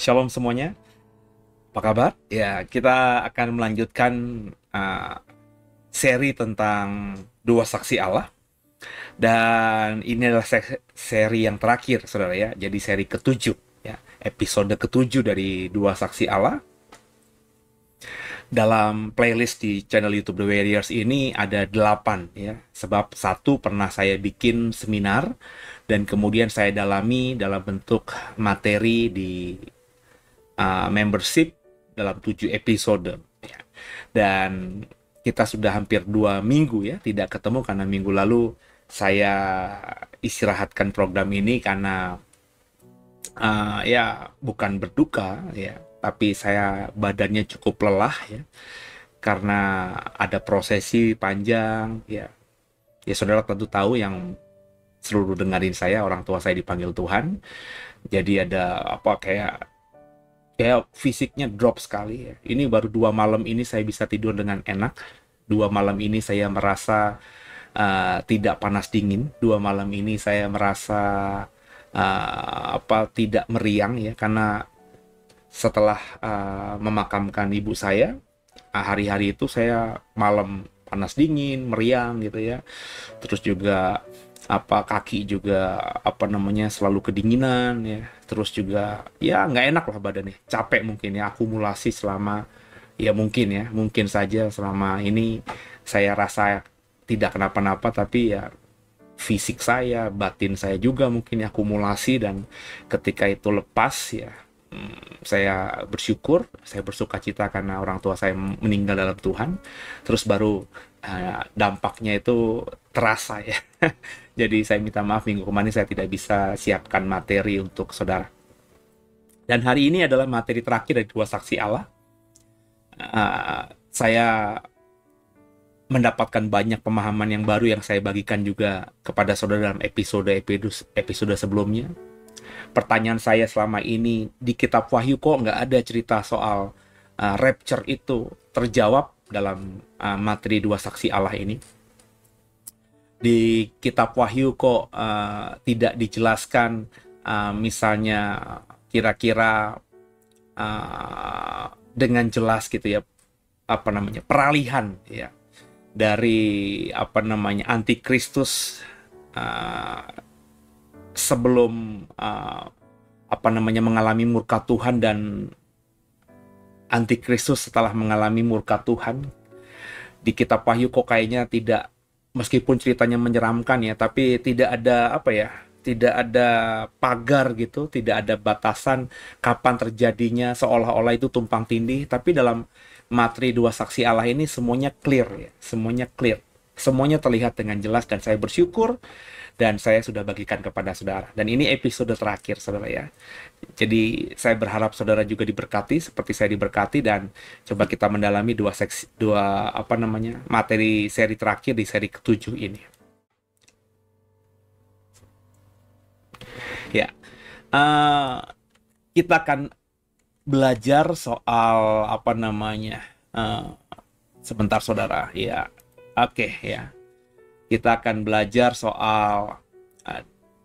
Shalom semuanya, apa kabar? Ya, kita akan melanjutkan uh, seri tentang dua saksi Allah. Dan ini adalah seri yang terakhir, saudara ya. Jadi seri ketujuh, ya, episode ketujuh dari dua saksi Allah. Dalam playlist di channel YouTube The Warriors ini ada 8 ya. Sebab satu pernah saya bikin seminar dan kemudian saya dalami dalam bentuk materi di membership dalam 7 episode ya. Dan kita sudah hampir 2 minggu ya tidak ketemu karena minggu lalu saya istirahatkan program ini karena ya bukan berduka ya, tapi saya badannya cukup lelah ya karena ada prosesi panjang ya. Ya saudara tentu tahu yang seluruh dengerin saya, orang tua saya dipanggil Tuhan. Jadi ada apa kayak fisiknya drop sekali ya. Ini baru 2 malam ini saya bisa tidur dengan enak. 2 malam ini saya merasa tidak panas dingin. 2 malam ini saya merasa tidak meriang ya, karena setelah memakamkan ibu saya, hari-hari itu saya malam panas dingin, meriang gitu ya. Terus juga kaki juga selalu kedinginan ya. Terus juga ya nggak enak lah badannya, capek mungkin ya, akumulasi selama ya mungkin saja selama ini saya rasa tidak kenapa-napa, tapi ya fisik saya, batin saya juga mungkin akumulasi, dan ketika itu lepas ya, saya bersyukur, saya bersuka cita karena orang tua saya meninggal dalam Tuhan. Terus baru dampaknya itu terasa ya. Jadi saya minta maaf, minggu kemarin saya tidak bisa siapkan materi untuk saudara. Dan hari ini adalah materi terakhir dari dua saksi Allah. Saya mendapatkan banyak pemahaman yang baru yang saya bagikan juga kepada saudara dalam episode sebelumnya. Pertanyaan saya selama ini, di kitab Wahyu kok nggak ada cerita soal rapture itu terjawab dalam materi dua saksi Allah ini. Di kitab Wahyu kok tidak dijelaskan misalnya kira-kira dengan jelas gitu ya, peralihan ya dari antikristus sebelum mengalami murka Tuhan, dan antikristus setelah mengalami murka Tuhan. Di kitab Wahyu kok kayaknya tidak, meskipun ceritanya menyeramkan ya, tapi tidak ada tidak ada pagar gitu, tidak ada batasan kapan terjadinya, seolah-olah itu tumpang tindih. Tapi dalam materi dua saksi Allah ini semuanya clear ya, semuanya terlihat dengan jelas, dan saya bersyukur dan saya sudah bagikan kepada saudara. Dan ini episode terakhir saudara ya. Jadi saya berharap saudara juga diberkati seperti saya diberkati, dan coba kita mendalami materi seri terakhir di seri ketujuh ini. Ya, kita akan belajar soal sebentar saudara ya. Oke ya, kita akan belajar soal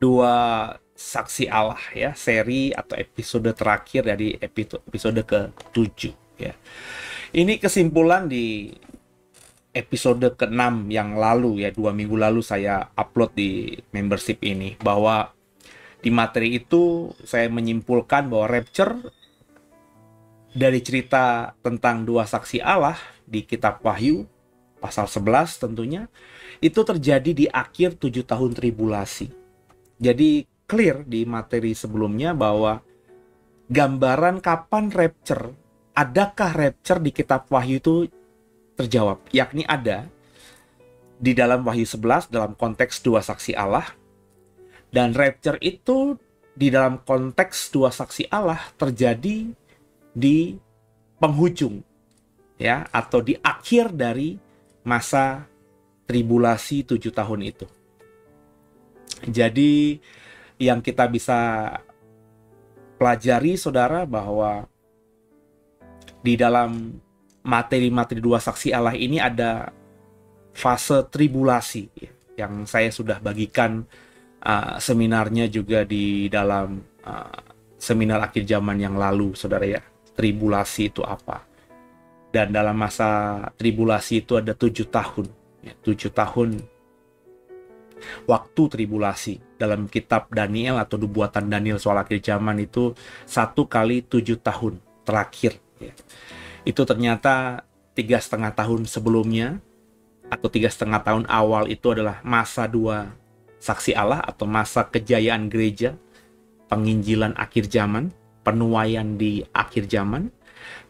dua saksi Allah ya, seri atau episode terakhir dari episode ke-7 ya. Ini kesimpulan di episode ke-6 yang lalu ya, 2 minggu lalu saya upload di membership ini, bahwa di materi itu saya menyimpulkan bahwa rapture dari cerita tentang dua saksi Allah di kitab Wahyu pasal 11 tentunya itu terjadi di akhir 7 tahun tribulasi. Jadi clear di materi sebelumnya bahwa gambaran kapan rapture, adakah rapture di kitab Wahyu itu terjawab, yakni ada di dalam Wahyu 11 dalam konteks dua saksi Allah. Dan rapture itu di dalam konteks dua saksi Allah terjadi di penghujung ya, atau di akhir dari masa tribulasi 7 tahun itu. Jadi yang kita bisa pelajari saudara, bahwa di dalam materi-materi dua saksi Allah ini ada fase tribulasi ya, yang saya sudah bagikan seminarnya juga di dalam seminar akhir zaman yang lalu, saudara ya. Tribulasi itu apa? Dan dalam masa tribulasi itu ada 7 tahun. Ya, 7 tahun waktu tribulasi. Dalam kitab Daniel atau nubuatan Daniel soal akhir zaman itu 1 kali 7 tahun terakhir. Ya. Itu ternyata 3,5 tahun sebelumnya atau 3,5 tahun awal itu adalah masa 2 saksi Allah atau masa kejayaan gereja, penginjilan akhir zaman, penuaian di akhir zaman.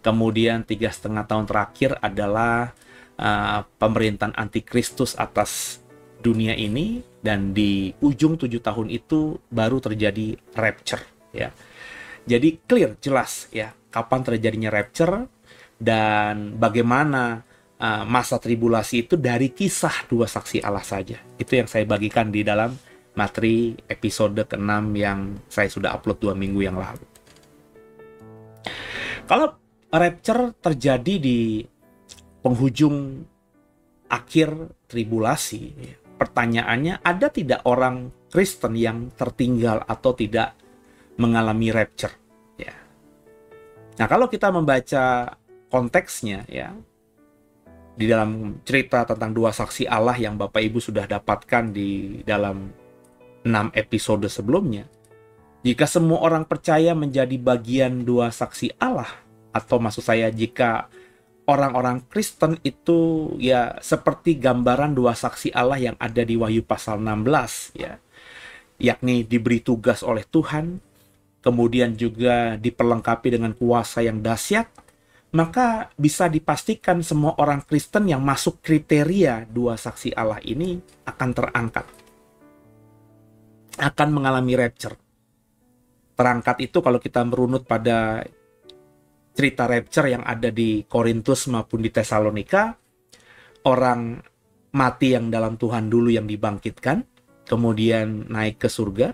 Kemudian 3,5 tahun terakhir adalah pemerintahan antikristus atas dunia ini, dan di ujung 7 tahun itu baru terjadi rapture ya. Jadi clear, jelas ya kapan terjadinya rapture dan bagaimana masa tribulasi itu dari kisah 2 saksi Allah saja. Itu yang saya bagikan di dalam materi episode ke-6 yang saya sudah upload 2 minggu yang lalu. Kalau rapture terjadi di penghujung akhir tribulasi, pertanyaannya, ada tidak orang Kristen yang tertinggal atau tidak mengalami rapture? Ya. Nah, kalau kita membaca konteksnya ya, di dalam cerita tentang 2 saksi Allah yang Bapak Ibu sudah dapatkan di dalam 6 episode sebelumnya, jika semua orang percaya menjadi bagian 2 saksi Allah, atau maksud saya jika orang-orang Kristen itu ya seperti gambaran 2 saksi Allah yang ada di Wahyu pasal 16 ya, yakni diberi tugas oleh Tuhan, kemudian juga diperlengkapi dengan kuasa yang dahsyat, maka bisa dipastikan semua orang Kristen yang masuk kriteria 2 saksi Allah ini akan terangkat, akan mengalami rapture. Terangkat itu kalau kita merunut pada cerita rapture yang ada di Korintus maupun di Tesalonika, orang mati yang dalam Tuhan dulu yang dibangkitkan, kemudian naik ke surga.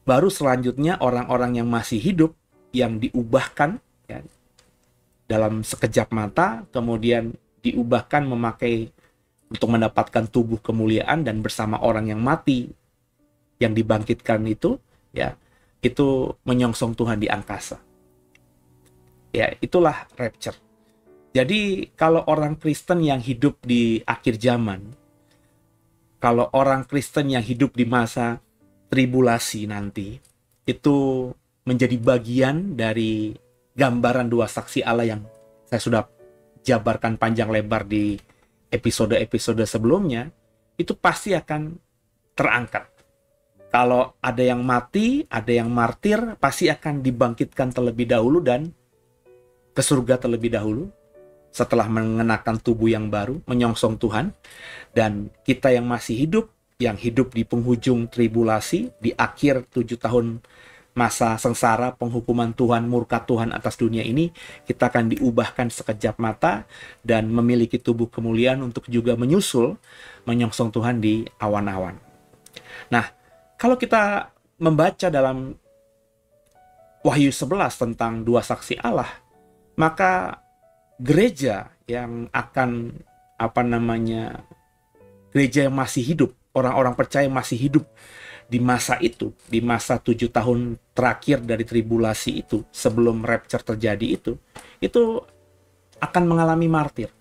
Baru selanjutnya orang-orang yang masih hidup yang diubahkan ya, dalam sekejap mata, kemudian diubahkan memakai untuk mendapatkan tubuh kemuliaan, dan bersama orang yang mati yang dibangkitkan itu ya, itu menyongsong Tuhan di angkasa. Ya, itulah rapture. Jadi kalau orang Kristen yang hidup di akhir zaman, kalau orang Kristen yang hidup di masa tribulasi nanti, itu menjadi bagian dari gambaran 2 saksi Allah yang saya sudah jabarkan panjang lebar di episode-episode sebelumnya, itu pasti akan terangkat. Kalau ada yang mati, ada yang martir, pasti akan dibangkitkan terlebih dahulu dan ke surga terlebih dahulu, setelah mengenakan tubuh yang baru, menyongsong Tuhan. Dan kita yang masih hidup, yang hidup di penghujung tribulasi, di akhir 7 tahun masa sengsara, penghukuman Tuhan, murka Tuhan atas dunia ini, kita akan diubahkan sekejap mata dan memiliki tubuh kemuliaan untuk juga menyusul, menyongsong Tuhan di awan-awan. Nah, kalau kita membaca dalam Wahyu 11 tentang 2 saksi Allah, maka gereja yang akan gereja yang masih hidup, orang-orang percaya masih hidup di masa itu, di masa 7 tahun terakhir dari tribulasi itu, sebelum rapture terjadi itu akan mengalami martir.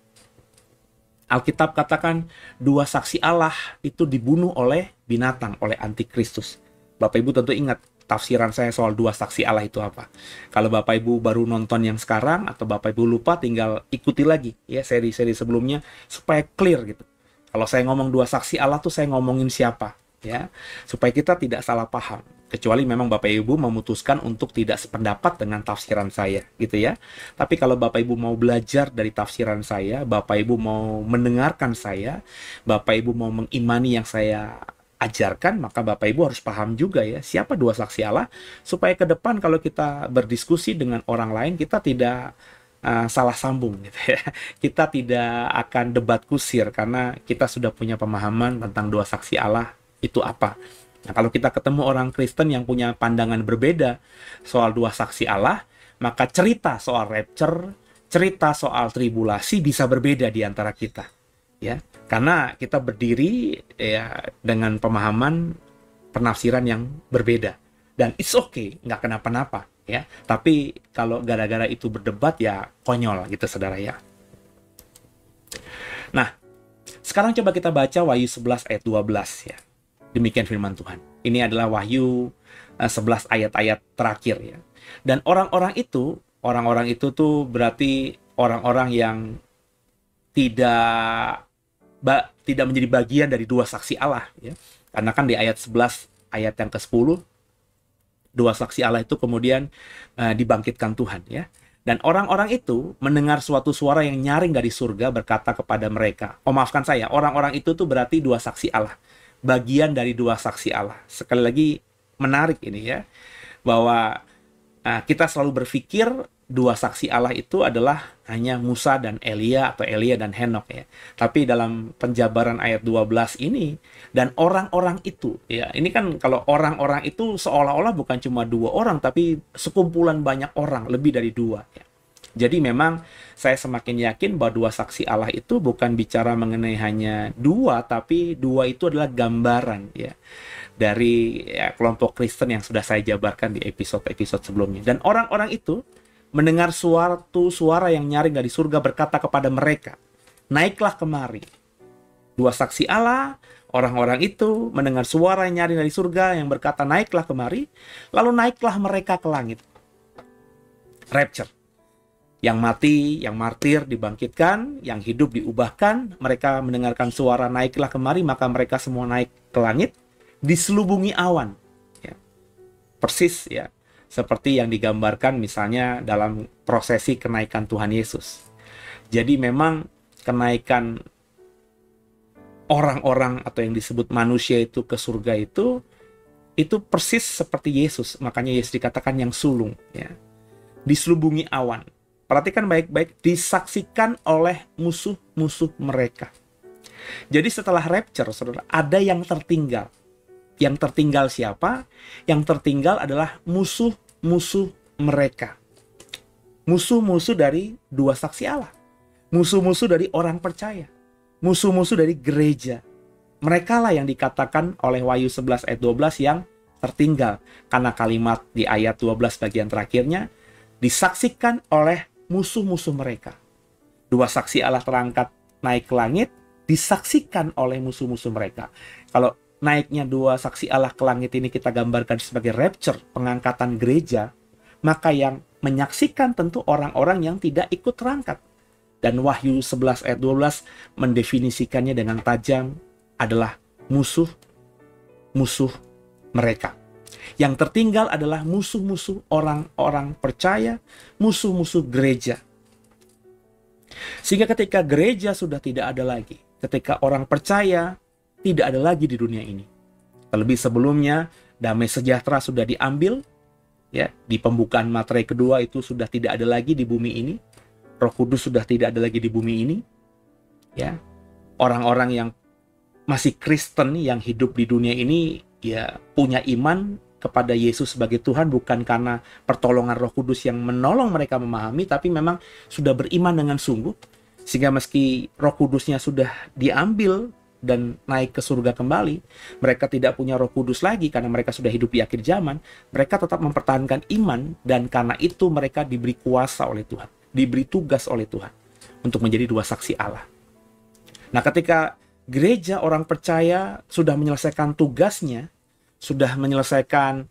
Alkitab katakan 2 saksi Allah itu dibunuh oleh binatang, oleh antikristus. Bapak Ibu tentu ingat tafsiran saya soal 2 saksi Allah itu apa. Kalau Bapak Ibu baru nonton yang sekarang, atau Bapak Ibu lupa, tinggal ikuti lagi ya seri-seri sebelumnya supaya clear gitu. Kalau saya ngomong 2 saksi Allah tuh saya ngomongin siapa ya, supaya kita tidak salah paham. Kecuali memang Bapak Ibu memutuskan untuk tidak sependapat dengan tafsiran saya gitu ya. Tapi kalau Bapak Ibu mau belajar dari tafsiran saya, Bapak Ibu mau mendengarkan saya, Bapak Ibu mau mengimani yang saya ajarkan, maka Bapak Ibu harus paham juga ya siapa 2 saksi Allah, supaya ke depan kalau kita berdiskusi dengan orang lain, kita tidak salah sambung gitu ya. Kita tidak akan debat kusir karena kita sudah punya pemahaman tentang 2 saksi Allah itu apa. Nah, kalau kita ketemu orang Kristen yang punya pandangan berbeda soal 2 saksi Allah, maka cerita soal rapture, cerita soal tribulasi bisa berbeda di antara kita ya. Karena kita berdiri ya dengan pemahaman penafsiran yang berbeda. dan it's okay, nggak kenapa-napa ya. Tapi kalau gara-gara itu berdebat ya konyol gitu saudara ya. Nah, sekarang coba kita baca Wahyu 11 ayat 12 ya. Demikian firman Tuhan. Ini adalah Wahyu 11 ayat-ayat terakhir ya. Dan orang-orang itu tuh berarti orang-orang yang tidak menjadi bagian dari dua saksi Allah ya. Karena kan di ayat 11 ayat yang ke-10 dua saksi Allah itu kemudian dibangkitkan Tuhan ya. Dan orang-orang itu mendengar suatu suara yang nyaring dari surga berkata kepada mereka. Oh maafkan saya, orang-orang itu tuh berarti dua saksi Allah. Bagian dari dua saksi Allah. Sekali lagi menarik ini ya. Bahwa kita selalu berpikir dua saksi Allah itu adalah hanya Musa dan Elia atau Elia dan Henok ya. Tapi dalam penjabaran ayat 12 ini, dan orang-orang itu ya, ini kan kalau orang-orang itu seolah-olah bukan cuma dua orang tapi sekumpulan banyak orang, lebih dari dua ya. Jadi memang saya semakin yakin bahwa dua saksi Allah itu bukan bicara mengenai hanya dua, tapi dua itu adalah gambaran ya dari ya, kelompok Kristen yang sudah saya jabarkan di episode-episode sebelumnya. Dan orang-orang itu mendengar suatu suara yang nyaring dari surga berkata kepada mereka, naiklah kemari. Dua saksi Allah, orang-orang itu mendengar suara yang nyaring dari surga yang berkata, naiklah kemari. Lalu naiklah mereka ke langit. Rapture. Yang mati, yang martir dibangkitkan, yang hidup diubahkan. Mereka mendengarkan suara naiklah kemari, maka mereka semua naik ke langit, diselubungi awan. Ya. Persis ya. Seperti yang digambarkan misalnya dalam prosesi kenaikan Tuhan Yesus. Jadi memang kenaikan orang-orang atau yang disebut manusia itu ke surga itu persis seperti Yesus. Makanya Yesus dikatakan yang sulung. Ya. Diselubungi awan. Perhatikan baik-baik, disaksikan oleh musuh-musuh mereka. Jadi setelah rapture, saudara, ada yang tertinggal. Yang tertinggal siapa? Yang tertinggal adalah musuh-musuh mereka. Musuh-musuh dari dua saksi Allah. Musuh-musuh dari orang percaya. Musuh-musuh dari gereja. Mereka lah yang dikatakan oleh Wahyu 11 ayat 12 yang tertinggal. Karena kalimat di ayat 12 bagian terakhirnya, disaksikan oleh musuh-musuh mereka. Dua saksi Allah terangkat naik ke langit, disaksikan oleh musuh-musuh mereka. Kalau naiknya dua saksi Allah ke langit ini kita gambarkan sebagai rapture, pengangkatan gereja, maka yang menyaksikan tentu orang-orang yang tidak ikut terangkat. Dan Wahyu 11 ayat 12 mendefinisikannya dengan tajam adalah musuh-musuh mereka. Yang tertinggal adalah musuh-musuh orang-orang percaya, musuh-musuh gereja. Sehingga ketika gereja sudah tidak ada lagi, ketika orang percaya tidak ada lagi di dunia ini. Terlebih sebelumnya, damai sejahtera sudah diambil, ya, di pembukaan materai kedua itu sudah tidak ada lagi di bumi ini. Roh Kudus sudah tidak ada lagi di bumi ini. Ya, orang-orang yang masih Kristen yang hidup di dunia ini ya punya iman kepada Yesus sebagai Tuhan bukan karena pertolongan Roh Kudus yang menolong mereka memahami, tapi memang sudah beriman dengan sungguh, sehingga meski Roh Kudusnya sudah diambil dan naik ke surga kembali, mereka tidak punya Roh Kudus lagi karena mereka sudah hidup di akhir zaman. Mereka tetap mempertahankan iman, dan karena itu mereka diberi kuasa oleh Tuhan, diberi tugas oleh Tuhan untuk menjadi dua saksi Allah. Nah, ketika gereja orang percaya sudah menyelesaikan tugasnya, sudah menyelesaikan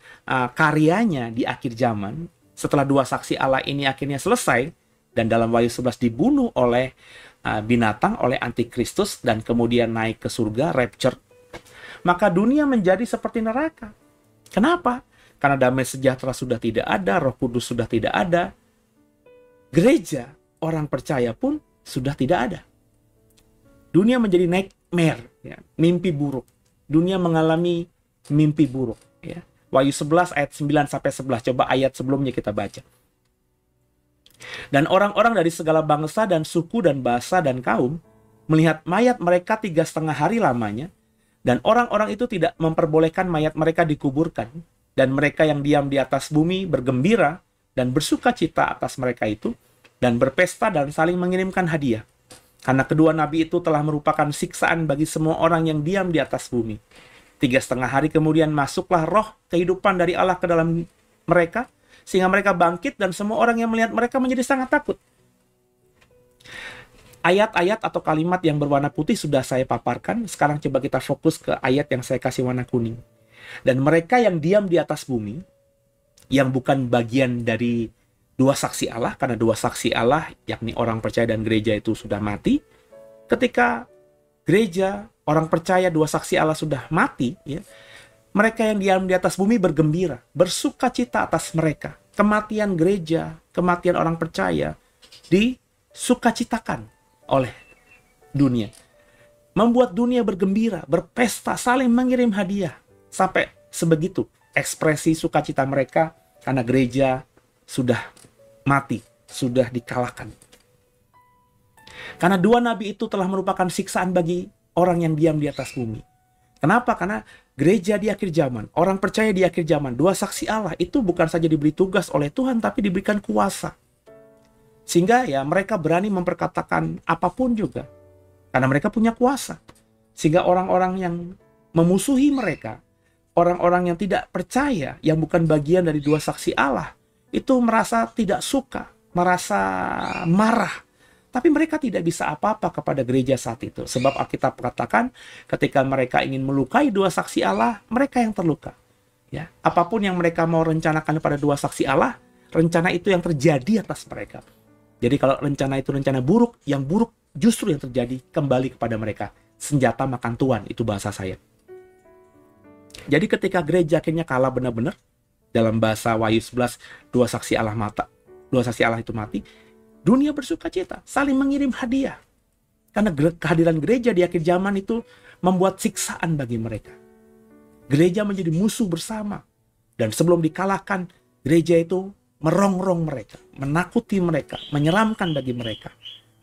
karyanya di akhir zaman, setelah dua saksi Allah ini akhirnya selesai, dan dalam Wahyu 11 dibunuh oleh binatang, oleh antikristus, dan kemudian naik ke surga, rapture, maka dunia menjadi seperti neraka. Kenapa? Karena damai sejahtera sudah tidak ada, Roh Kudus sudah tidak ada, gereja orang percaya pun sudah tidak ada. Dunia menjadi nightmare, ya, mimpi buruk. Dunia mengalami mimpi buruk, ya. Wahyu 11 ayat 9-11, coba ayat sebelumnya kita baca. Dan orang-orang dari segala bangsa dan suku dan bahasa dan kaum melihat mayat mereka 3,5 hari lamanya, dan orang-orang itu tidak memperbolehkan mayat mereka dikuburkan, dan mereka yang diam di atas bumi bergembira dan bersuka cita atas mereka itu, dan berpesta dan saling mengirimkan hadiah. Karena kedua nabi itu telah merupakan siksaan bagi semua orang yang diam di atas bumi. 3,5 hari kemudian masuklah roh kehidupan dari Allah ke dalam mereka, sehingga mereka bangkit dan semua orang yang melihat mereka menjadi sangat takut. Ayat-ayat atau kalimat yang berwarna putih sudah saya paparkan. Sekarang coba kita fokus ke ayat yang saya kasih warna kuning. Dan mereka yang diam di atas bumi, yang bukan bagian dari dua saksi Allah, karena dua saksi Allah, yakni orang percaya dan gereja itu sudah mati. Ketika gereja, orang percaya, dua saksi Allah sudah mati, ya, mereka yang diam di atas bumi bergembira, bersuka cita atas mereka. Kematian gereja, kematian orang percaya disukacitakan oleh dunia. Membuat dunia bergembira, berpesta, saling mengirim hadiah. Sampai sebegitu ekspresi sukacita mereka karena gereja sudah mati, sudah dikalahkan. Karena dua nabi itu telah merupakan siksaan bagi orang yang diam di atas bumi. Kenapa? Karena gereja di akhir zaman, orang percaya di akhir zaman, dua saksi Allah itu bukan saja diberi tugas oleh Tuhan, tapi diberikan kuasa. Sehingga ya mereka berani memperkatakan apapun juga. Karena mereka punya kuasa. Sehingga orang-orang yang memusuhi mereka, orang-orang yang tidak percaya, yang bukan bagian dari dua saksi Allah, itu merasa tidak suka, merasa marah. Tapi mereka tidak bisa apa-apa kepada gereja saat itu. Sebab Alkitab katakan ketika mereka ingin melukai dua saksi Allah, mereka yang terluka. Ya, apapun yang mereka mau rencanakan pada dua saksi Allah, rencana itu yang terjadi atas mereka. Jadi kalau rencana itu rencana buruk, yang buruk justru yang terjadi kembali kepada mereka. Senjata makan tuan, itu bahasa saya. Jadi ketika gereja akhirnya kalah benar-benar, dalam bahasa Wahyu 11, dua saksi Allah itu mati, dunia bersuka cita, saling mengirim hadiah. Karena kehadiran gereja di akhir zaman itu membuat siksaan bagi mereka. Gereja menjadi musuh bersama. Dan sebelum dikalahkan, gereja itu merongrong mereka, menakuti mereka, menyeramkan bagi mereka.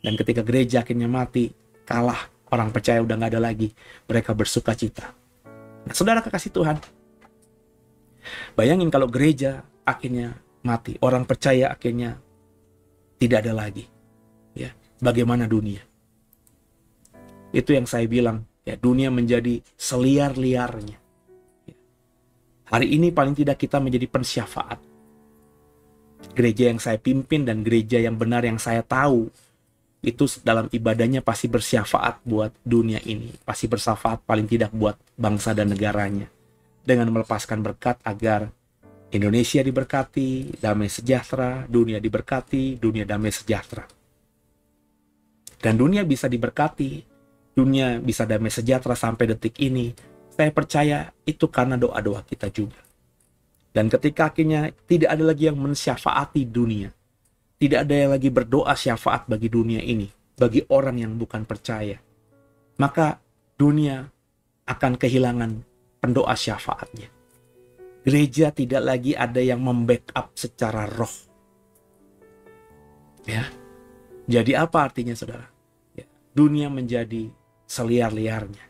Dan ketika gereja akhirnya mati, kalah, orang percaya udah gak ada lagi, mereka bersuka cita. Nah, saudara kekasih Tuhan, bayangin kalau gereja akhirnya mati, orang percaya akhirnya tidak ada lagi. Ya, bagaimana dunia? Itu yang saya bilang, ya, dunia menjadi seliar-liarnya. Ya. Hari ini paling tidak kita menjadi pensyafaat. Gereja yang saya pimpin dan gereja yang benar yang saya tahu, itu dalam ibadahnya pasti bersyafaat buat dunia ini. Pasti bersyafaat paling tidak buat bangsa dan negaranya. Dengan melepaskan berkat agar Indonesia diberkati, damai sejahtera, dunia diberkati, dunia damai sejahtera. Dan dunia bisa diberkati, dunia bisa damai sejahtera sampai detik ini. Saya percaya itu karena doa-doa kita juga. Dan ketika akhirnya tidak ada lagi yang mensyafaati dunia, tidak ada yang lagi berdoa syafaat bagi dunia ini, bagi orang yang bukan percaya, maka dunia akan kehilangan pendoa syafaatnya. Gereja tidak lagi ada yang membackup secara roh. Ya, jadi apa artinya, saudara? Ya, dunia menjadi seliar-liarnya.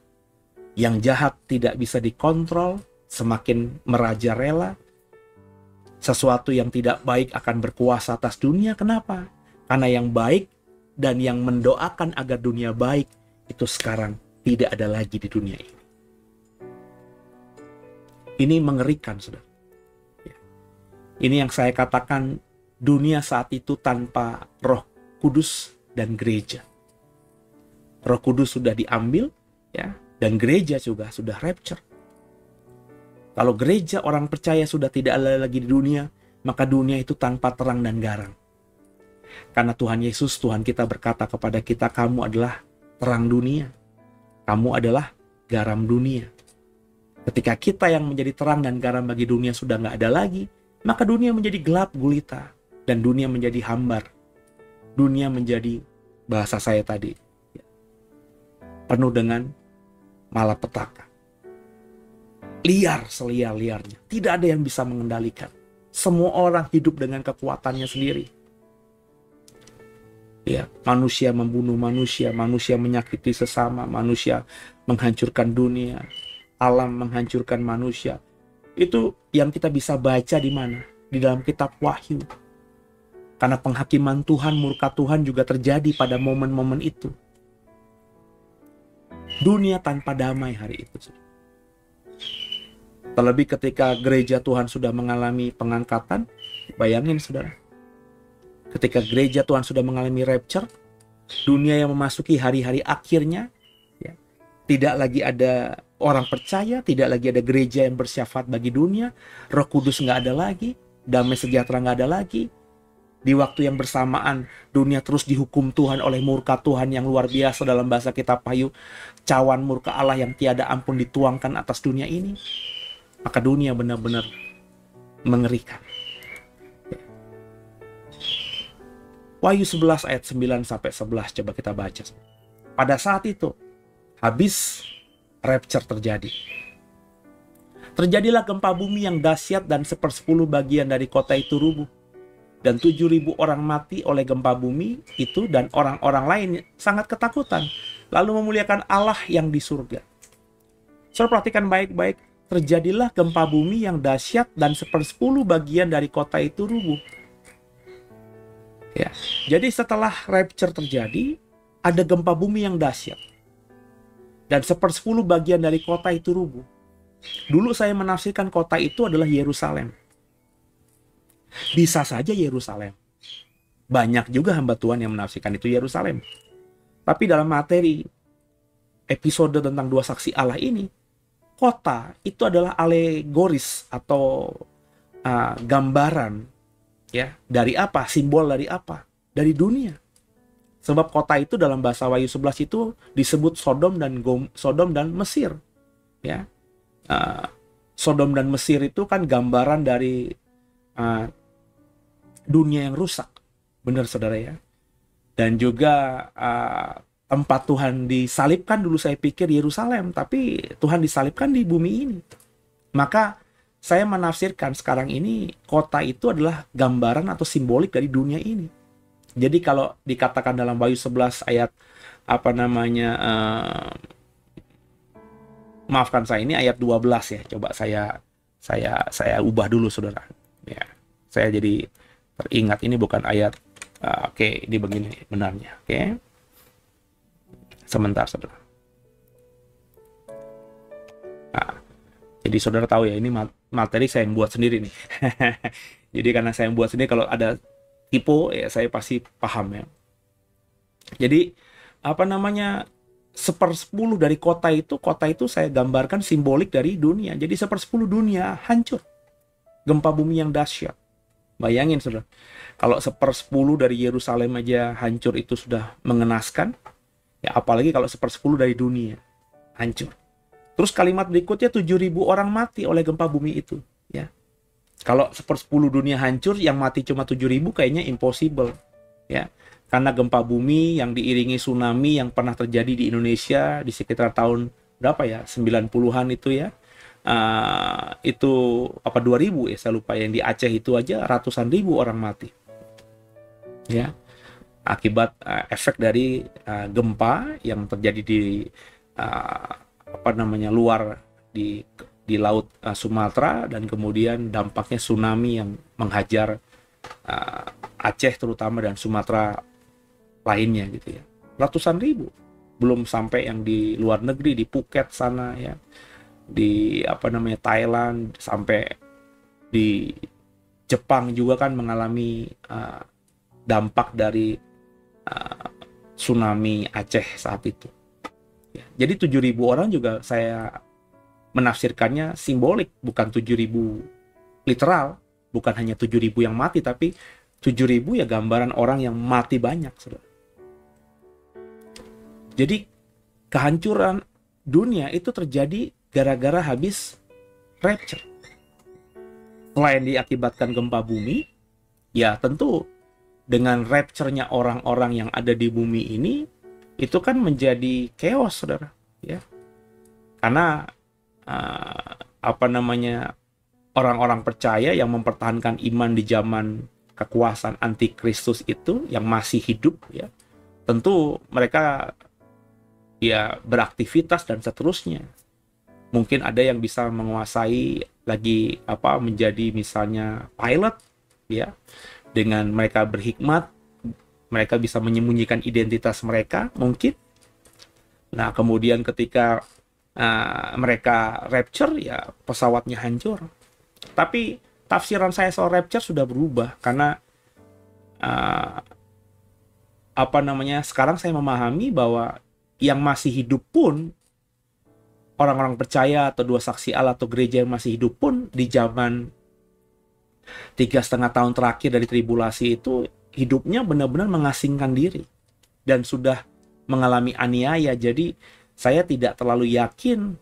Yang jahat tidak bisa dikontrol, semakin merajalela. Sesuatu yang tidak baik akan berkuasa atas dunia. Kenapa? Karena yang baik dan yang mendoakan agar dunia baik itu sekarang tidak ada lagi di dunia ini. Ini mengerikan, saudara. Ini yang saya katakan, dunia saat itu tanpa Roh Kudus dan gereja. Roh Kudus sudah diambil, ya, dan gereja juga sudah rapture. Kalau gereja orang percaya sudah tidak ada lagi di dunia, maka dunia itu tanpa terang dan garam. Karena Tuhan Yesus, Tuhan kita berkata kepada kita, kamu adalah terang dunia. Kamu adalah garam dunia. Ketika kita yang menjadi terang dan garam bagi dunia sudah nggak ada lagi, maka dunia menjadi gelap gulita. Dan dunia menjadi hambar. Dunia menjadi, bahasa saya tadi, penuh dengan malapetaka. Liar seliar-liarnya. Tidak ada yang bisa mengendalikan. Semua orang hidup dengan kekuatannya sendiri. Ya, manusia membunuh manusia, manusia menyakiti sesama, manusia menghancurkan dunia, alam menghancurkan manusia. Itu yang kita bisa baca di mana? Di dalam kitab Wahyu. Karena penghakiman Tuhan, murka Tuhan juga terjadi pada momen-momen itu. Dunia tanpa damai hari itu. Terlebih ketika gereja Tuhan sudah mengalami pengangkatan, bayangin saudara, ketika gereja Tuhan sudah mengalami rapture, dunia yang memasuki hari-hari akhirnya, ya, tidak lagi ada orang percaya, tidak lagi ada gereja yang bersyafaat bagi dunia, Roh Kudus nggak ada lagi, damai sejahtera nggak ada lagi. Di waktu yang bersamaan, dunia terus dihukum Tuhan oleh murka Tuhan yang luar biasa. Dalam bahasa kitab Wahyu, cawan murka Allah yang tiada ampun dituangkan atas dunia ini. Maka dunia benar-benar mengerikan. Wahyu 11 ayat 9-11, coba kita baca. Pada saat itu, habis rapture terjadi. Terjadilah gempa bumi yang dahsyat dan 1/10 bagian dari kota itu rubuh. Dan 7.000 orang mati oleh gempa bumi itu, dan orang-orang lain sangat ketakutan, lalu memuliakan Allah yang di surga. Saudara perhatikan baik-baik, terjadilah gempa bumi yang dahsyat dan 1/10 bagian dari kota itu rubuh. Ya, jadi setelah rapture terjadi, ada gempa bumi yang dahsyat. Dan 1/10 bagian dari kota itu rubuh. Dulu saya menafsirkan kota itu adalah Yerusalem. Bisa saja Yerusalem. Banyak juga hamba Tuhan yang menafsirkan itu Yerusalem. Tapi dalam materi episode tentang dua saksi Allah ini, kota itu adalah alegoris atau gambaran, ya, dari apa? Simbol dari apa? Dari dunia. Sebab kota itu dalam bahasa Wahyu 11 itu disebut Sodom dan Mesir. Ya. Sodom dan Mesir itu kan gambaran dari dunia yang rusak, benar saudara ya. Dan juga tempat Tuhan disalibkan, dulu saya pikir Yerusalem, tapi Tuhan disalibkan di bumi ini. Maka saya menafsirkan sekarang ini kota itu adalah gambaran atau simbolik dari dunia ini. Jadi kalau dikatakan dalam Wahyu 11 ayat maafkan saya, ini ayat 12 ya. Coba saya ubah dulu saudara. Ya, saya jadi teringat ini bukan ayat. Oke, ini begini benarnya. Oke. Sebentar, saudara. Nah, jadi saudara tahu ya, ini materi saya yang buat sendiri nih. Jadi karena saya yang buat sendiri, kalau ada typo ya saya pasti paham ya. Jadi 1/10 dari kota itu saya gambarkan simbolik dari dunia. Jadi 1/10 dunia hancur. Gempa bumi yang dahsyat. Bayangin saudara, kalau 1/10 dari Yerusalem aja hancur itu sudah mengenaskan, ya apalagi kalau 1/10 dari dunia hancur. Terus kalimat berikutnya 7.000 orang mati oleh gempa bumi itu. Ya, kalau 1/10 dunia hancur, yang mati cuma 7.000 kayaknya impossible. Ya, karena gempa bumi yang diiringi tsunami yang pernah terjadi di Indonesia di sekitar tahun berapa ya, 90-an itu ya. Itu 2000 ya, saya lupa, yang di Aceh itu aja ratusan ribu orang mati ya, akibat efek dari gempa yang terjadi di luar di laut Sumatera, dan kemudian dampaknya tsunami yang menghajar Aceh terutama dan Sumatera lainnya gitu ya, ratusan ribu. Belum sampai yang di luar negeri, di Phuket sana ya, di Thailand, sampai di Jepang juga kan mengalami dampak dari tsunami Aceh saat itu. Ya, jadi 7.000 orang juga saya menafsirkannya simbolik, bukan 7.000 literal, bukan hanya 7.000 yang mati, tapi 7.000 ya gambaran orang yang mati banyak, saudara. Jadi kehancuran dunia itu terjadi gara-gara habis rapture. Selain diakibatkan gempa bumi, ya tentu dengan rapture-nya orang-orang yang ada di bumi ini, itu kan menjadi chaos, saudara. Ya, karena orang-orang percaya yang mempertahankan iman di zaman kekuasaan antikristus itu yang masih hidup, ya tentu mereka ya beraktivitas dan seterusnya. Mungkin ada yang bisa menguasai lagi menjadi misalnya pilot ya, dengan mereka berhikmat, mereka bisa menyembunyikan identitas mereka mungkin. Nah, kemudian ketika mereka rapture, ya pesawatnya hancur. Tapi tafsiran saya soal rapture sudah berubah karena uh, sekarang saya memahami bahwa yang masih hidup pun, orang-orang percaya atau dua saksi Allah atau gereja yang masih hidup pun di zaman 3,5 tahun terakhir dari tribulasi itu hidupnya benar-benar mengasingkan diri dan sudah mengalami aniaya. Jadi saya tidak terlalu yakin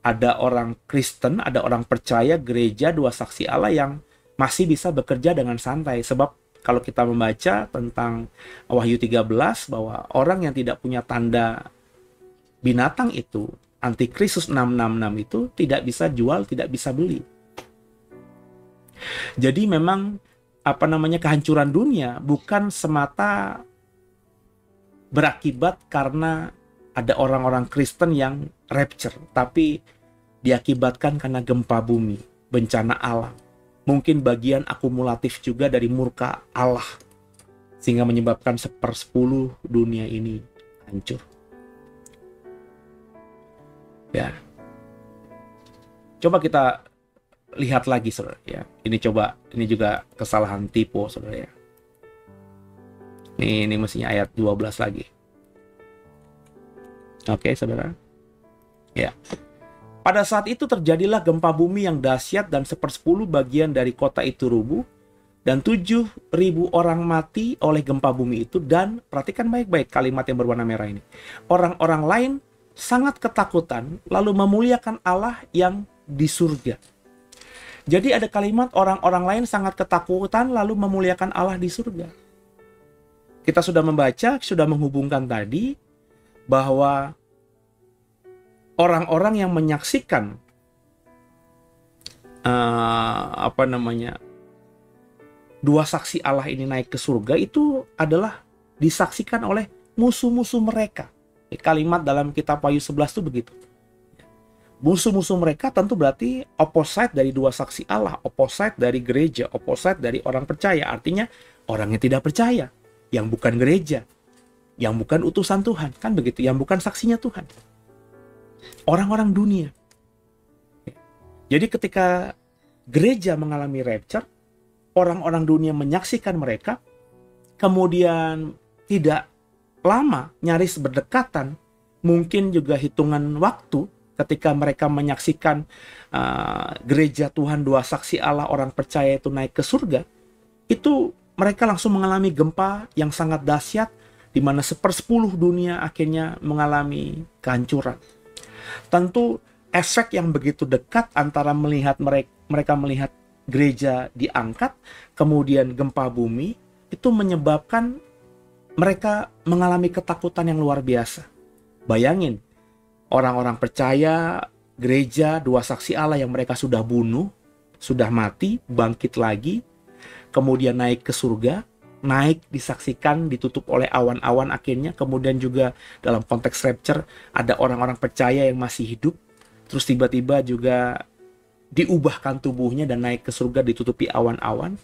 ada orang Kristen, ada orang percaya gereja dua saksi Allah yang masih bisa bekerja dengan santai. Sebab kalau kita membaca tentang Wahyu 13 bahwa orang yang tidak punya tanda binatang itu, Antikristus 666 itu tidak bisa jual, tidak bisa beli. Jadi memang kehancuran dunia bukan semata berakibat karena ada orang-orang Kristen yang rapture, tapi diakibatkan karena gempa bumi, bencana alam. Mungkin bagian akumulatif juga dari murka Allah, sehingga menyebabkan 1/10 dunia ini hancur. Ya, coba kita lihat lagi, saudara. Ya, ini juga kesalahan tipe, saudara. Ya. Ini mestinya ayat 12 lagi. Oke, saudara. Ya. Pada saat itu terjadilah gempa bumi yang dahsyat dan 1/10 bagian dari kota itu rubuh dan 7.000 orang mati oleh gempa bumi itu. Dan perhatikan baik-baik kalimat yang berwarna merah ini. Orang-orang lain sangat ketakutan lalu memuliakan Allah yang di surga. Jadi ada kalimat orang-orang lain sangat ketakutan lalu memuliakan Allah di surga. Kita sudah membaca, sudah menghubungkan tadi bahwa orang-orang yang menyaksikan dua saksi Allah ini naik ke surga itu adalah disaksikan oleh musuh-musuh mereka. Kalimat dalam kitab Wahyu 11 itu begitu. Musuh-musuh mereka tentu berarti opposite dari dua saksi Allah, opposite dari gereja, opposite dari orang percaya. Artinya orang yang tidak percaya, yang bukan gereja, yang bukan utusan Tuhan, kan begitu, yang bukan saksinya Tuhan. Orang-orang dunia. Jadi ketika gereja mengalami rapture, orang-orang dunia menyaksikan mereka, kemudian tidak lama, nyaris berdekatan, mungkin juga hitungan waktu ketika mereka menyaksikan gereja Tuhan dua saksi Allah orang percaya itu naik ke surga, itu mereka langsung mengalami gempa yang sangat dahsyat di mana 1/10 dunia akhirnya mengalami kehancuran. Tentu efek yang begitu dekat antara mereka melihat gereja diangkat, kemudian gempa bumi, itu menyebabkan mereka mengalami ketakutan yang luar biasa. Bayangin, orang-orang percaya gereja dua saksi Allah yang mereka sudah bunuh, sudah mati, bangkit lagi, kemudian naik ke surga, naik disaksikan, ditutup oleh awan-awan akhirnya, kemudian juga dalam konteks rapture ada orang-orang percaya yang masih hidup, terus tiba-tiba juga diubahkan tubuhnya dan naik ke surga ditutupi awan-awan.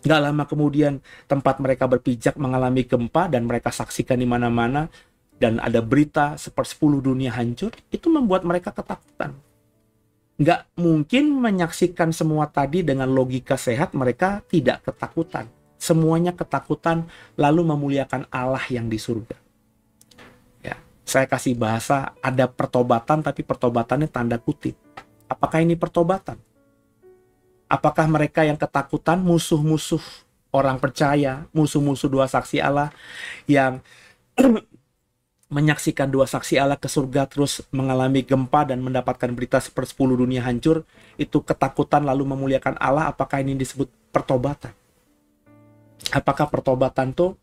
Gak lama kemudian tempat mereka berpijak mengalami gempa dan mereka saksikan di mana-mana dan ada berita 1/10 dunia hancur. Itu membuat mereka ketakutan. Gak mungkin menyaksikan semua tadi dengan logika sehat, mereka tidak ketakutan. Semuanya ketakutan lalu memuliakan Allah yang di surga. Ya, saya kasih bahasa ada pertobatan, tapi pertobatannya tanda kutip. Apakah ini pertobatan? Apakah mereka yang ketakutan, musuh-musuh orang percaya, musuh-musuh dua saksi Allah yang menyaksikan dua saksi Allah ke surga terus mengalami gempa dan mendapatkan berita 1/10 dunia hancur, itu ketakutan lalu memuliakan Allah? Apakah ini disebut pertobatan? Apakah pertobatan itu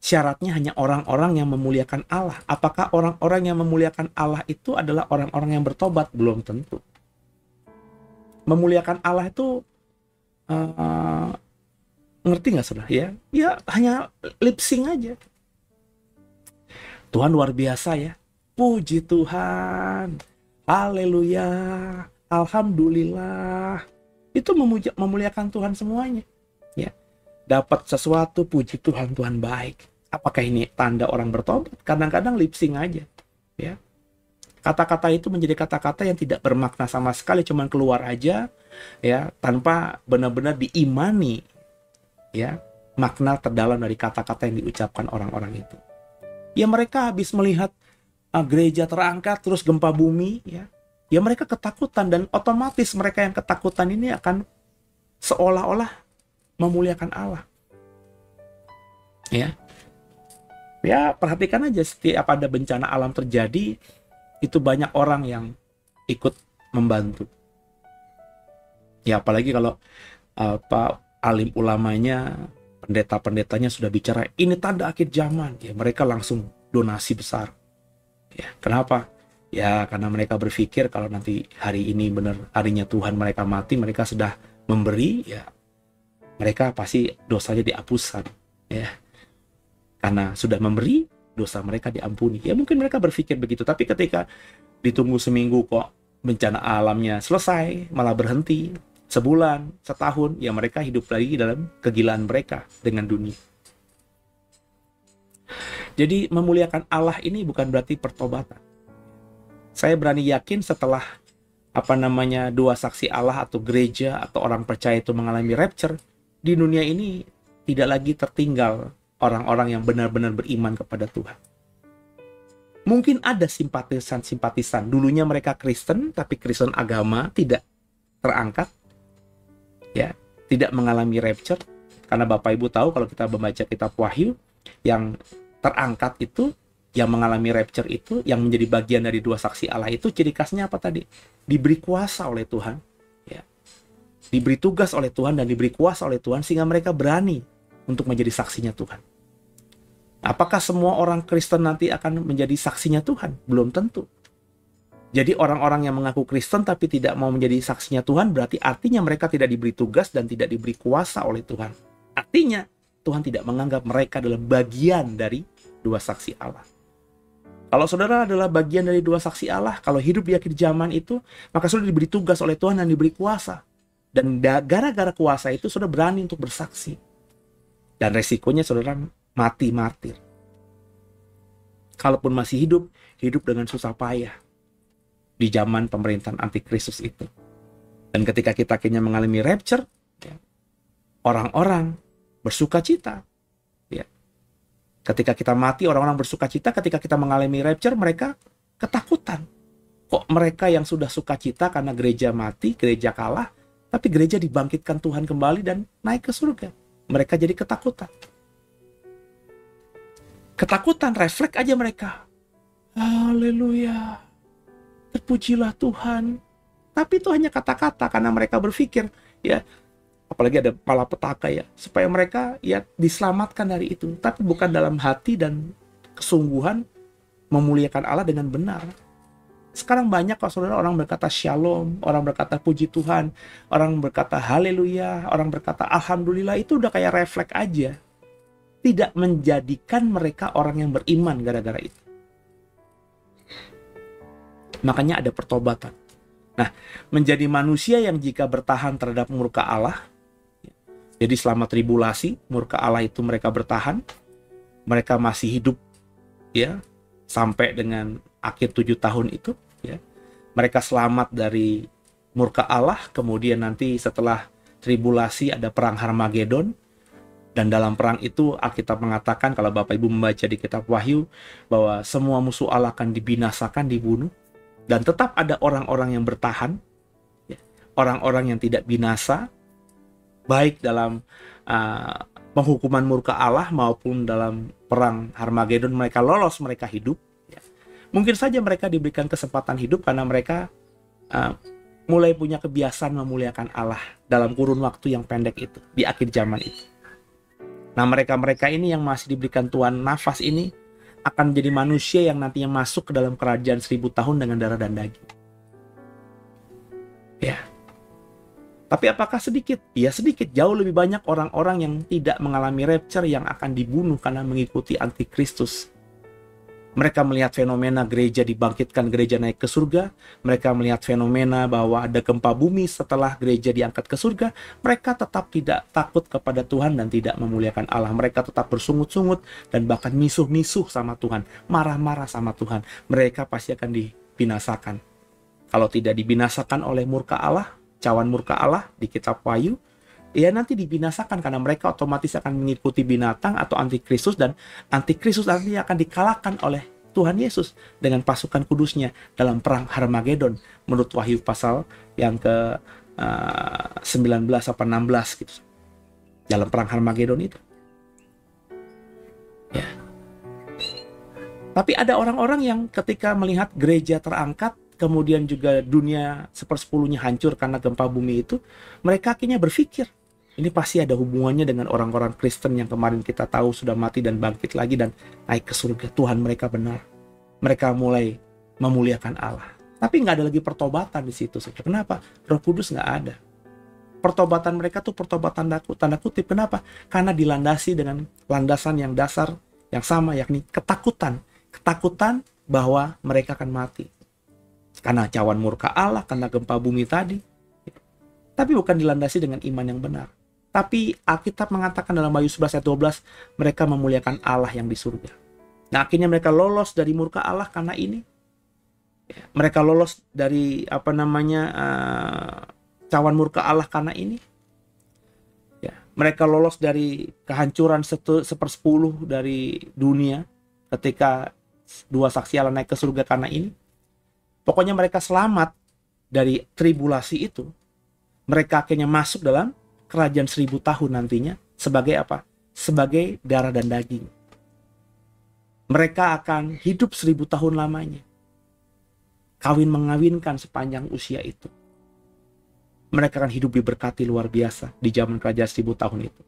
syaratnya hanya orang-orang yang memuliakan Allah? Apakah orang-orang yang memuliakan Allah itu adalah orang-orang yang bertobat? Belum tentu. Memuliakan Allah itu ngerti nggak saudara ya? Ya hanya lip sync aja. Tuhan luar biasa ya. Puji Tuhan. Haleluya. Alhamdulillah. Itu memuliakan Tuhan semuanya. Ya. Dapat sesuatu, puji Tuhan, Tuhan baik. Apakah ini tanda orang bertobat? Kadang-kadang lip sync aja. Ya. Kata-kata itu menjadi kata-kata yang tidak bermakna sama sekali, cuman keluar aja ya, tanpa benar-benar diimani ya makna terdalam dari kata-kata yang diucapkan orang-orang itu. Ya mereka habis melihat gereja terangkat terus gempa bumi ya. Ya mereka ketakutan, dan otomatis mereka yang ketakutan ini akan seolah-olah memuliakan Allah. Ya. Ya, perhatikan aja setiap ada bencana alam terjadi, itu banyak orang yang ikut membantu. Ya, apalagi kalau alim ulamanya, pendeta-pendetanya sudah bicara ini tanda akhir zaman, ya mereka langsung donasi besar. Ya, kenapa? Ya, karena mereka berpikir kalau nanti hari ini benar harinya Tuhan mereka mati, mereka sudah memberi, ya mereka pasti dosanya dihapuskan, ya. Karena sudah memberi, dosa mereka diampuni. Ya mungkin mereka berpikir begitu, tapi ketika ditunggu seminggu kok bencana alamnya selesai, malah berhenti, sebulan, setahun, ya mereka hidup lagi dalam kegilaan mereka dengan dunia. Jadi memuliakan Allah ini bukan berarti pertobatan. Saya berani yakin setelah dua saksi Allah atau gereja atau orang percaya itu mengalami rapture, di dunia ini tidak lagi tertinggal orang-orang yang benar-benar beriman kepada Tuhan. Mungkin ada simpatisan-simpatisan. Dulunya mereka Kristen, tapi Kristen agama tidak terangkat, ya, tidak mengalami rapture. Karena Bapak Ibu tahu kalau kita membaca kitab Wahyu, yang terangkat itu, yang mengalami rapture itu, yang menjadi bagian dari dua saksi Allah itu, ciri khasnya apa tadi? Diberi kuasa oleh Tuhan, ya, diberi tugas oleh Tuhan dan diberi kuasa oleh Tuhan sehingga mereka berani untuk menjadi saksinya Tuhan. Apakah semua orang Kristen nanti akan menjadi saksinya Tuhan? Belum tentu. Jadi orang-orang yang mengaku Kristen tapi tidak mau menjadi saksinya Tuhan, berarti artinya mereka tidak diberi tugas dan tidak diberi kuasa oleh Tuhan. Artinya Tuhan tidak menganggap mereka adalah bagian dari dua saksi Allah. Kalau saudara adalah bagian dari dua saksi Allah, kalau hidup di akhir zaman itu, maka saudara diberi tugas oleh Tuhan dan diberi kuasa. Dan gara-gara kuasa itu saudara berani untuk bersaksi. Dan resikonya saudara mati martir. Kalaupun masih hidup dengan susah payah di zaman pemerintahan antikristus itu. Dan ketika kita akhirnya mengalami rapture, ya, orang-orang bersuka cita. Ya. Ketika kita mati, orang-orang bersuka cita. Ketika kita mengalami rapture, mereka ketakutan. Kok mereka yang sudah suka cita karena gereja mati, gereja kalah, tapi gereja dibangkitkan Tuhan kembali dan naik ke surga. Mereka jadi ketakutan. Ketakutan, refleks aja mereka. Haleluya. Terpujilah Tuhan. Tapi itu hanya kata-kata karena mereka berpikir, ya, apalagi ada malapetaka ya, supaya mereka ya diselamatkan dari itu. Tapi bukan dalam hati dan kesungguhan memuliakan Allah dengan benar. Sekarang banyak kalau saudara orang berkata shalom, orang berkata puji Tuhan, orang berkata haleluya, orang berkata alhamdulillah, itu udah kayak refleks aja. Tidak menjadikan mereka orang yang beriman gara-gara itu. Makanya ada pertobatan. Nah, menjadi manusia yang jika bertahan terhadap murka Allah, jadi selama tribulasi, murka Allah itu mereka bertahan, mereka masih hidup, ya, sampai dengan akhir 7 tahun itu, ya, mereka selamat dari murka Allah. Kemudian nanti setelah tribulasi ada perang Harmagedon. Dan dalam perang itu Alkitab mengatakan, kalau Bapak Ibu membaca di kitab Wahyu, bahwa semua musuh Allah akan dibinasakan, dibunuh. Dan tetap ada orang-orang yang bertahan, ya, orang-orang yang tidak binasa, baik dalam penghukuman murka Allah maupun dalam perang Harmagedon. Mereka lolos, mereka hidup, ya. Mungkin saja mereka diberikan kesempatan hidup karena mereka mulai punya kebiasaan memuliakan Allah dalam kurun waktu yang pendek itu, di akhir zaman itu. Nah, mereka-mereka ini yang masih diberikan Tuhan nafas ini akan menjadi manusia yang nantinya masuk ke dalam kerajaan 1000 tahun dengan darah dan daging. Ya. Tapi apakah sedikit? Ya sedikit. Jauh lebih banyak orang-orang yang tidak mengalami rapture yang akan dibunuh karena mengikuti antikristus. Mereka melihat fenomena gereja dibangkitkan, gereja naik ke surga. Mereka melihat fenomena bahwa ada gempa bumi setelah gereja diangkat ke surga. Mereka tetap tidak takut kepada Tuhan dan tidak memuliakan Allah. Mereka tetap bersungut-sungut dan bahkan misuh-misuh sama Tuhan. Marah-marah sama Tuhan. Mereka pasti akan dibinasakan. Kalau tidak dibinasakan oleh murka Allah, cawan murka Allah di kitab Wahyu, ya nanti dibinasakan karena mereka otomatis akan mengikuti binatang atau antikristus, dan antikristus nanti akan dikalahkan oleh Tuhan Yesus dengan pasukan kudusnya dalam perang Harmagedon menurut Wahyu pasal yang ke 19 atau 16 gitu. Dalam perang Harmagedon itu. Ya. Tapi ada orang-orang yang ketika melihat gereja terangkat, kemudian juga dunia sepersepuluhnya hancur karena gempa bumi itu, mereka akhirnya berpikir, ini pasti ada hubungannya dengan orang-orang Kristen yang kemarin kita tahu sudah mati dan bangkit lagi dan naik ke surga. Tuhan mereka benar. Mereka mulai memuliakan Allah. Tapi nggak ada lagi pertobatan di situ. Kenapa? Roh Kudus nggak ada. Pertobatan mereka tuh pertobatan tanda kutip. Kenapa? Karena dilandasi dengan landasan yang dasar, yang sama, yakni ketakutan. Ketakutan bahwa mereka akan mati. Karena cawan murka Allah, karena gempa bumi tadi. Tapi bukan dilandasi dengan iman yang benar. Tapi Alkitab mengatakan dalam Wahyu 11 ayat 12, mereka memuliakan Allah yang di surga. Nah, akhirnya mereka lolos dari murka Allah karena ini. Mereka lolos dari cawan murka Allah karena ini. Ya, mereka lolos dari kehancuran 1/10 dari dunia ketika dua saksi Allah naik ke surga karena ini. Pokoknya mereka selamat dari tribulasi itu. Mereka akhirnya masuk dalam kerajaan 1000 tahun nantinya. Sebagai apa? Sebagai darah dan daging. Mereka akan hidup 1000 tahun lamanya. Kawin mengawinkan sepanjang usia itu. Mereka akan hidup diberkati luar biasa di zaman kerajaan 1000 tahun itu.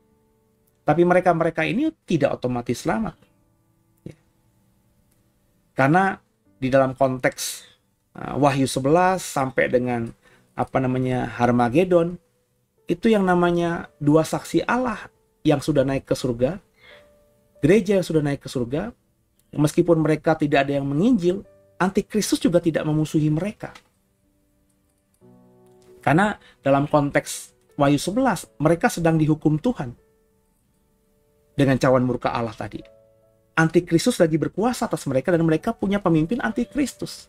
Tapi mereka ini tidak otomatis selamat. Ya. Karena di dalam konteks Wahyu 11 sampai dengan Harmagedon, itu yang namanya dua saksi Allah yang sudah naik ke surga, gereja yang sudah naik ke surga, meskipun mereka tidak ada yang menginjil, antikristus juga tidak memusuhi mereka. Karena dalam konteks Wahyu 11, mereka sedang dihukum Tuhan dengan cawan murka Allah tadi. Antikristus lagi berkuasa atas mereka dan mereka punya pemimpin antikristus.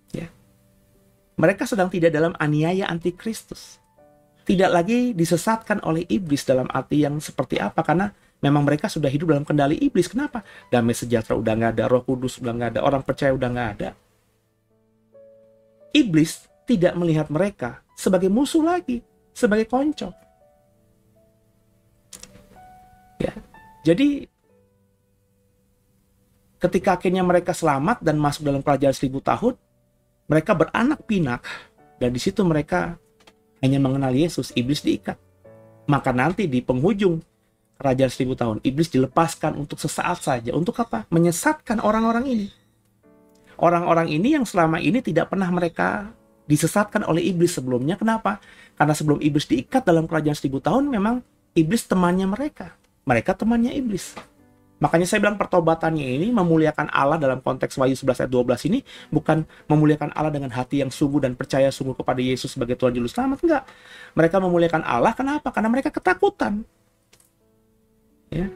Ya. Mereka sedang tidak dalam aniaya antikristus. Tidak lagi disesatkan oleh iblis dalam arti yang seperti apa. Karena memang mereka sudah hidup dalam kendali iblis. Kenapa? Damai sejahtera udah nggak ada, Roh Kudus udah nggak ada, orang percaya udah nggak ada. Iblis tidak melihat mereka sebagai musuh lagi, sebagai konco. Ya. Jadi ketika akhirnya mereka selamat dan masuk dalam kerajaan 1000 tahun, mereka beranak pinak, dan di situ mereka hanya mengenal Yesus. Iblis diikat. Maka nanti di penghujung kerajaan 1000 tahun, iblis dilepaskan untuk sesaat saja. Untuk apa? Menyesatkan orang-orang ini. Orang-orang ini yang selama ini tidak pernah mereka disesatkan oleh iblis sebelumnya. Kenapa? Karena sebelum iblis diikat dalam kerajaan 1000 tahun, memang iblis temannya mereka. Mereka temannya iblis. Makanya saya bilang pertobatannya ini memuliakan Allah dalam konteks Wahyu 11 ayat 12 ini bukan memuliakan Allah dengan hati yang sungguh dan percaya sungguh kepada Yesus sebagai Tuhan Juru Selamat. Enggak. Mereka memuliakan Allah, kenapa? Karena mereka ketakutan. Ya.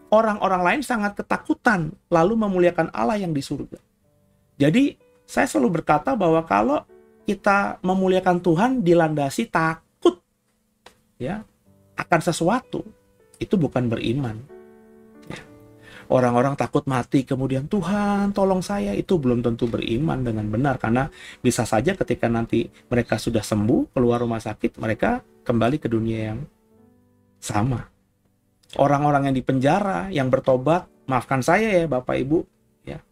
Orang-orang lain sangat ketakutan lalu memuliakan Allah yang di surga. Jadi saya selalu berkata bahwa kalau kita memuliakan Tuhan dilandasi takut ya akan sesuatu, itu bukan beriman. Orang-orang takut mati, kemudian Tuhan tolong saya, itu belum tentu beriman dengan benar. Karena bisa saja ketika nanti mereka sudah sembuh, keluar rumah sakit, mereka kembali ke dunia yang sama. Orang-orang yang di penjara, yang bertobat, maafkan saya ya Bapak Ibu, ya.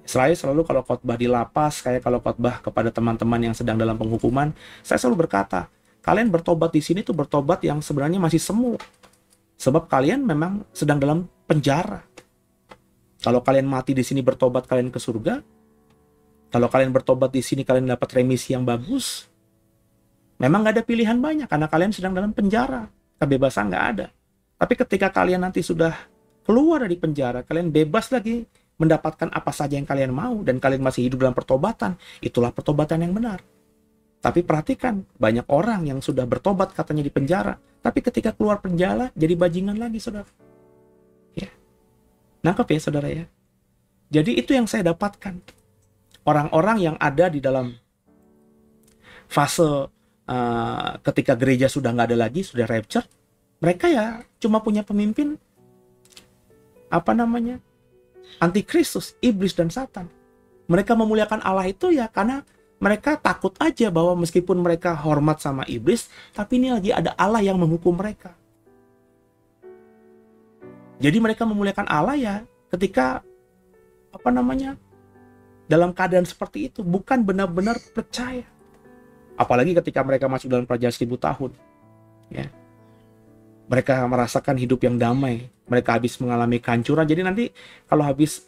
Selalu kalau khotbah di lapas, kayak kalau khotbah kepada teman-teman yang sedang dalam penghukuman, saya selalu berkata, kalian bertobat di sini tuh bertobat yang sebenarnya masih semu. Sebab kalian memang sedang dalam penjara. Kalau kalian mati di sini bertobat, kalian ke surga. Kalau kalian bertobat di sini, kalian dapat remisi yang bagus. Memang nggak ada pilihan banyak, karena kalian sedang dalam penjara. Kebebasan nggak ada. Tapi ketika kalian nanti sudah keluar dari penjara, kalian bebas lagi mendapatkan apa saja yang kalian mau, dan kalian masih hidup dalam pertobatan. Itulah pertobatan yang benar. Tapi perhatikan, banyak orang yang sudah bertobat katanya di penjara, tapi ketika keluar penjara, jadi bajingan lagi, saudara. Nangkep ya saudara ya. Jadi itu yang saya dapatkan. orang-orang yang ada di dalam fase ketika gereja sudah nggak ada lagi, sudah rapture, mereka ya cuma punya pemimpin antikristus, iblis dan Satan. Mereka memuliakan Allah itu ya karena mereka takut aja bahwa meskipun mereka hormat sama iblis, tapi ini lagi ada Allah yang menghukum mereka. Jadi mereka memuliakan Allah ya ketika dalam keadaan seperti itu, bukan benar-benar percaya. Apalagi ketika mereka masuk dalam kerajaan 1000 tahun, ya. Mereka merasakan hidup yang damai. Mereka habis mengalami kehancuran. Jadi nanti kalau habis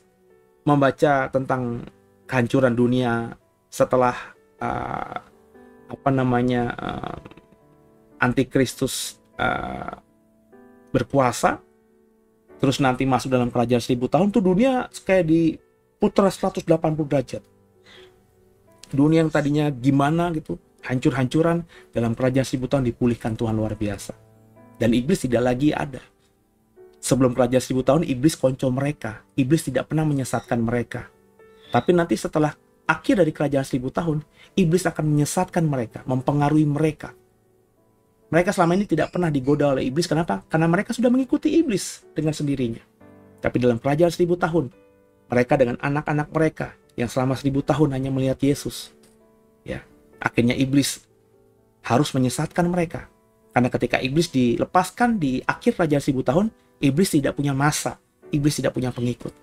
membaca tentang kehancuran dunia setelah antikristus berkuasa, terus nanti masuk dalam kerajaan 1000 tahun tuh dunia kayak diputar 180 derajat. Dunia yang tadinya gimana gitu, hancur-hancuran, dalam kerajaan 1000 tahun dipulihkan Tuhan luar biasa. Dan iblis tidak lagi ada. Sebelum kerajaan 1000 tahun, iblis konco mereka. Iblis tidak pernah menyesatkan mereka. Tapi nanti setelah akhir dari kerajaan 1000 tahun, iblis akan menyesatkan mereka, mempengaruhi mereka. Mereka selama ini tidak pernah digoda oleh iblis. Kenapa? Karena mereka sudah mengikuti iblis dengan sendirinya. Tapi dalam kerajaan 1000 tahun, mereka dengan anak-anak mereka yang selama 1000 tahun hanya melihat Yesus, ya, akhirnya iblis harus menyesatkan mereka. Karena ketika iblis dilepaskan di akhir kerajaan 1000 tahun, iblis tidak punya masa, iblis tidak punya pengikut.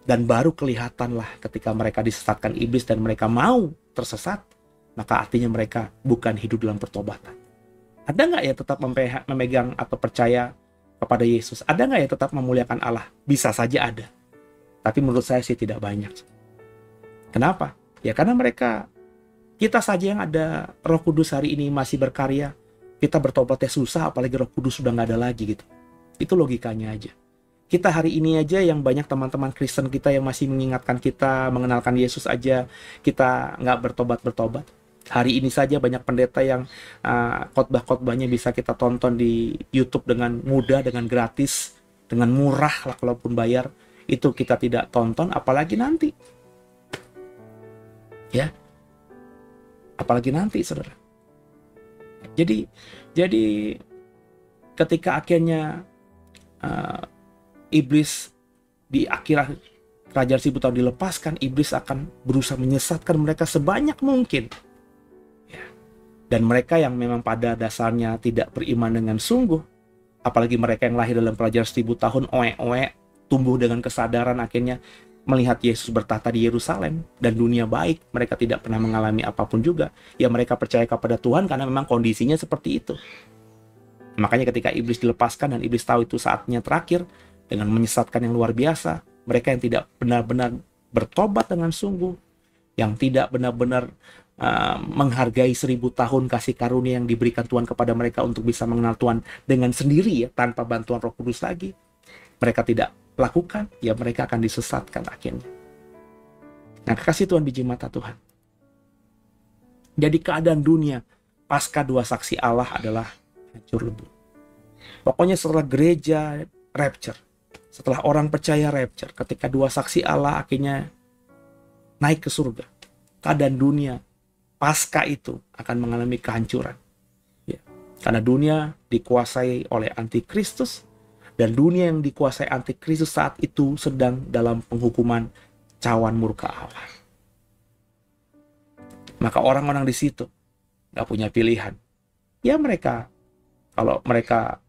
Dan baru kelihatanlah ketika mereka disesatkan iblis dan mereka mau tersesat, maka artinya mereka bukan hidup dalam pertobatan. Ada nggak ya tetap memegang atau percaya kepada Yesus? Ada nggak ya tetap memuliakan Allah? Bisa saja ada. Tapi menurut saya sih tidak banyak. Kenapa? Ya karena kita saja yang ada Roh Kudus hari ini masih berkarya. Kita bertobatnya susah, apalagi Roh Kudus sudah nggak ada lagi gitu. Itu logikanya aja. Kita hari ini aja yang banyak teman-teman Kristen kita yang masih mengingatkan kita, mengenalkan Yesus aja, kita nggak bertobat-bertobat. Hari ini saja banyak pendeta yang khotbah-khotbahnya bisa kita tonton di YouTube dengan mudah, dengan gratis, dengan murah lah kalaupun bayar. Itu kita tidak tonton, apalagi nanti. Ya, apalagi nanti, saudara. Jadi ketika akhirnya iblis di akhir kerajaan 1000 tahun dilepaskan, iblis akan berusaha menyesatkan mereka sebanyak mungkin. Ya. Dan mereka yang memang pada dasarnya tidak beriman dengan sungguh, apalagi mereka yang lahir dalam kerajaan 1000 tahun, tumbuh dengan kesadaran akhirnya melihat Yesus bertahta di Yerusalem dan dunia baik, mereka tidak pernah mengalami apapun juga. Ya mereka percaya kepada Tuhan karena memang kondisinya seperti itu. Makanya ketika iblis dilepaskan dan iblis tahu itu saatnya terakhir, dengan menyesatkan yang luar biasa, mereka yang tidak benar-benar bertobat dengan sungguh, yang tidak benar-benar menghargai 1000 tahun kasih karunia yang diberikan Tuhan kepada mereka untuk bisa mengenal Tuhan dengan sendiri ya, tanpa bantuan Roh Kudus lagi, mereka tidak lakukan, ya mereka akan disesatkan akhirnya. Nah, kekasih Tuhan, biji mata Tuhan. Jadi keadaan dunia pasca 2 saksi Allah adalah hancur lebur. Pokoknya setelah gereja rapture, setelah orang percaya rapture, ketika 2 saksi Allah akhirnya naik ke surga, keadaan dunia pasca itu akan mengalami kehancuran. Ya. Karena dunia dikuasai oleh antikristus, dan dunia yang dikuasai antikristus saat itu sedang dalam penghukuman cawan murka Allah. Maka orang-orang di situ gak punya pilihan. Ya mereka, kalau mereka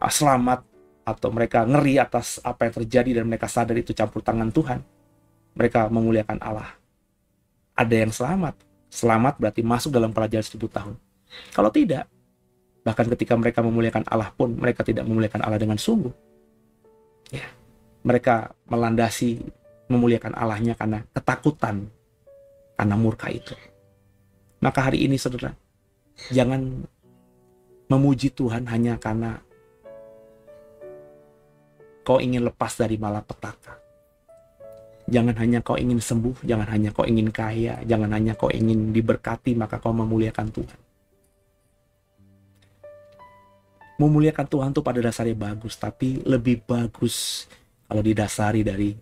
selamat atau mereka ngeri atas apa yang terjadi dan mereka sadar itu campur tangan Tuhan, mereka memuliakan Allah. Ada yang selamat. Selamat berarti masuk dalam kerajaan 1000 tahun. Kalau tidak, bahkan ketika mereka memuliakan Allah pun, mereka tidak memuliakan Allah dengan sungguh. Ya, mereka melandasi memuliakan Allahnya karena ketakutan, karena murka itu. Maka hari ini saudara, jangan memuji Tuhan hanya karena kau ingin lepas dari malapetaka. Jangan hanya kau ingin sembuh, jangan hanya kau ingin kaya, jangan hanya kau ingin diberkati, maka kau memuliakan Tuhan. Memuliakan Tuhan itu pada dasarnya bagus, tapi lebih bagus kalau didasari dari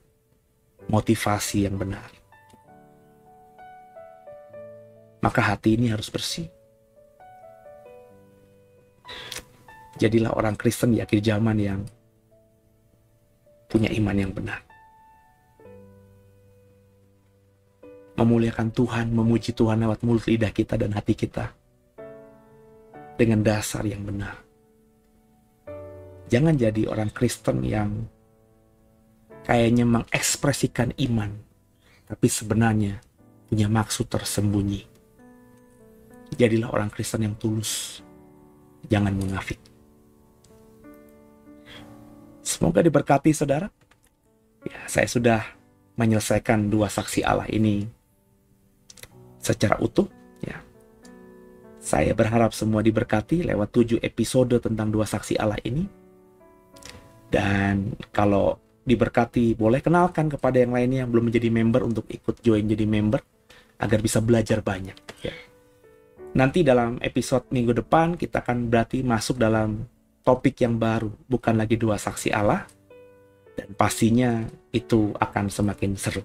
motivasi yang benar. maka hati ini harus bersih. Jadilah orang Kristen di akhir zaman yang punya iman yang benar. Memuliakan Tuhan, memuji Tuhan lewat mulut lidah kita dan hati kita dengan dasar yang benar. Jangan jadi orang Kristen yang kayaknya mengekspresikan iman, tapi sebenarnya punya maksud tersembunyi. Jadilah orang Kristen yang tulus, jangan munafik. Semoga diberkati saudara. Ya, saya sudah menyelesaikan 2 saksi Allah ini secara utuh. Ya. Saya berharap semua diberkati lewat 7 episode tentang 2 saksi Allah ini. Dan kalau diberkati, boleh kenalkan kepada yang lainnya yang belum menjadi member untuk ikut join jadi member agar bisa belajar banyak. Ya. Nanti dalam episode minggu depan kita akan berarti masuk dalam topik yang baru, bukan lagi 2 saksi Allah, dan pastinya itu akan semakin seru.